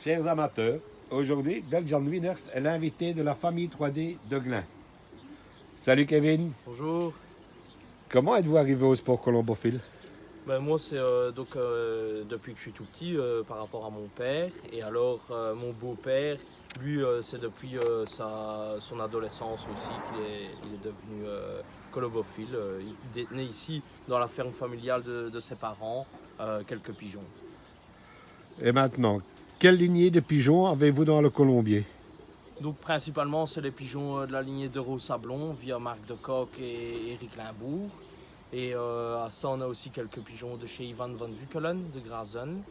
Chers amateurs, aujourd'hui, Belgian Winners est l'invité de la famille 3D de Glen. Salut Kevin, Bonjour. comment êtes-vous arrivé au sport colombophile? Ben moi c'est depuis que je suis tout petit par rapport à mon père et alors mon beau-père lui c'est depuis son adolescence aussi il est devenu colombophile. Il détenait ici dans la ferme familiale de ses parents quelques pigeons. Et maintenant, quelle lignée de pigeons avez-vous dans le colombier? Donc principalement c'est les pigeons de la lignée d'Euro-Sablon via Marc de Coq et Eric Limbourg. Et à ça, on a aussi quelques pigeons de chez Ivan van Vuckelen, de Grazen.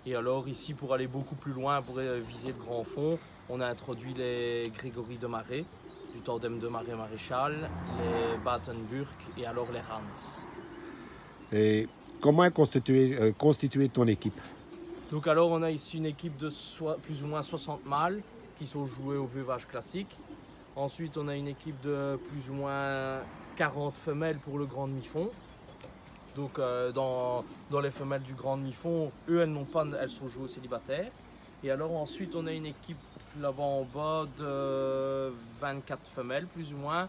Et alors ici, pour aller beaucoup plus loin, pour viser le grand fond, on a introduit les Grégory de Marais, du tandem de Marais Maréchal, les Batenburg et alors les Rans. Et comment est constituée ton équipe? Donc alors, on a ici une équipe de plus ou moins 60 mâles qui sont joués au veuvage classique. Ensuite, on a une équipe de plus ou moins 40 femelles pour le grand demi-fond. Donc dans les femelles du grand demi-fond, elles sont jouées célibataires. Et alors ensuite, on a une équipe là-bas en bas de 24 femelles plus ou moins,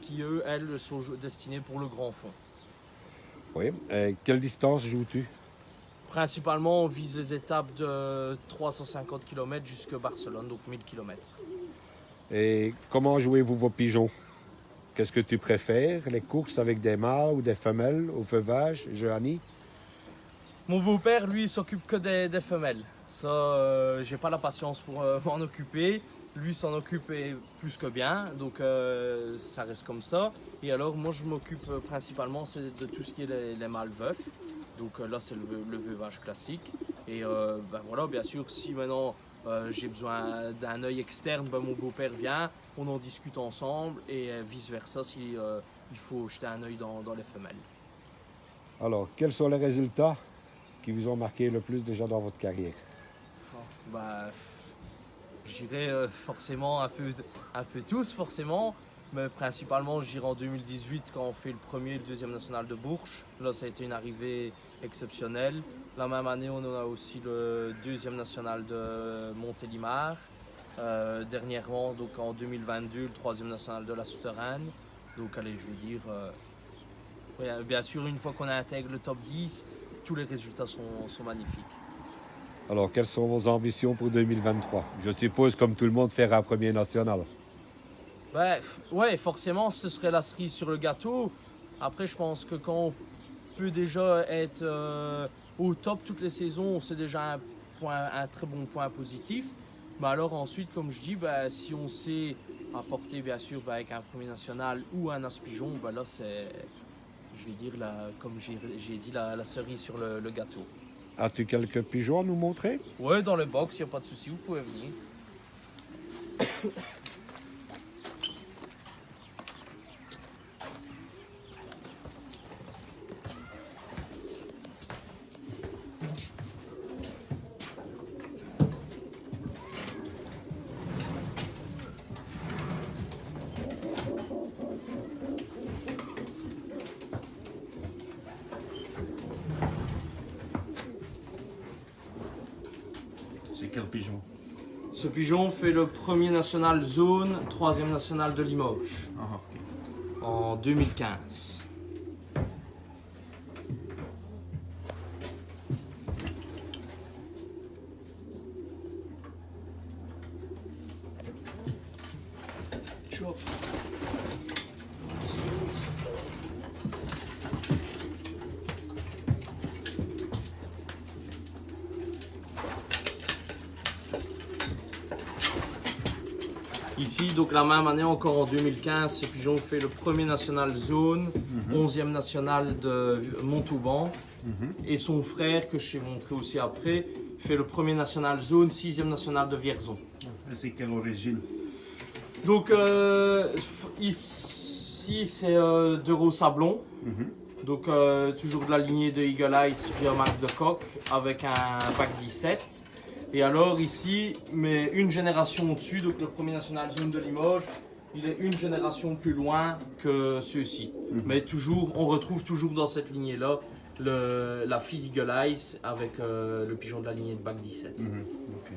qui elles sont destinées pour le grand fond. Oui. Quelle distance joues-tu? Principalement, on vise les étapes de 350 km jusqu'à Barcelone, donc 1000 km. Et comment jouez-vous vos pigeons? Qu'est-ce que tu préfères? Les courses avec des mâles ou des femelles au veuvage, Johanny? Mon beau-père, lui, il s'occupe que des femelles. Ça, j'ai pas la patience pour m'en occuper. Lui s'en occupe plus que bien, donc ça reste comme ça. Et alors, moi, je m'occupe principalement de tout ce qui est les mâles veufs. Donc là, c'est le veuvage classique. Et ben voilà, bien sûr, si maintenant j'ai besoin d'un œil externe, ben, mon beau-père vient, on en discute ensemble et vice-versa si il faut jeter un œil dans les femelles. Alors, quels sont les résultats qui vous ont marqué le plus déjà dans votre carrière? Bah, je dirais forcément un peu tous forcément, mais principalement je dirais en 2018 quand on fait le premier et le deuxième national de Bourges. Là ça a été une arrivée exceptionnelle. La même année on a aussi le deuxième national de Montélimar. Dernièrement donc en 2022 le troisième national de la Souterraine. Donc allez je veux dire, bien sûr une fois qu'on intègre le top 10, tous les résultats sont magnifiques. Alors, quelles sont vos ambitions pour 2023? Je suppose, comme tout le monde, faire un premier national. Ouais, forcément, ce serait la cerise sur le gâteau. Après, je pense que quand on peut déjà être au top toutes les saisons, c'est déjà un très bon point positif. Mais alors ensuite, comme je dis, si on sait apporter, bien sûr, avec un premier national ou un as-pigeon, là, c'est, je vais dire, comme j'ai dit, la cerise sur le gâteau. As-tu quelques pigeons à nous montrer? Ouais, dans le box, il n'y a pas de souci, vous pouvez venir. C'est quel pigeon? Ce pigeon fait le premier national zone, troisième national de Limoges, en 2015. Chop. Ici, donc la même année, encore en 2015, ce pigeon fait le premier national zone, 11e national de Montauban. Et son frère, que je t'ai montré aussi après, fait le premier national zone, 6e national de Vierzon. C'est quelle origine? Donc ici, c'est d'Euro-Sablon. Donc toujours de la lignée de Eagle Eyes via Marc de Coq avec un bac 17. Et alors ici, mais une génération au-dessus, donc le premier national zone de Limoges, il est une génération plus loin que ceux-ci. Mais toujours, on retrouve toujours dans cette lignée-là la fille d'Eagle Eyes avec le pigeon de la lignée de bac 17. Okay.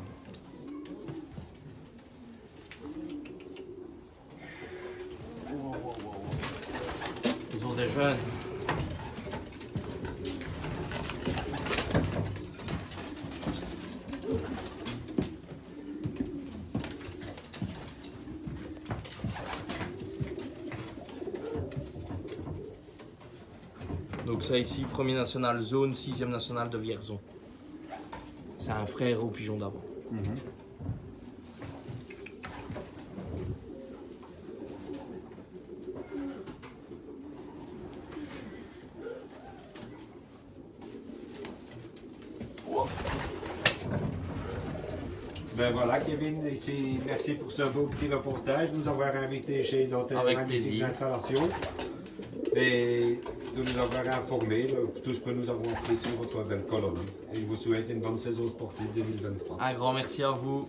Donc ça ici, premier national zone, 6e national de Vierzon. C'est un frère au pigeon d'avant. Ben voilà, Kevin, merci pour ce beau petit reportage, nous avoir invités chez notre magnifique installation et de nous avoir informés de tout ce que nous avons appris sur votre belle colonne. Et je vous souhaite une bonne saison sportive 2023. Un grand merci à vous.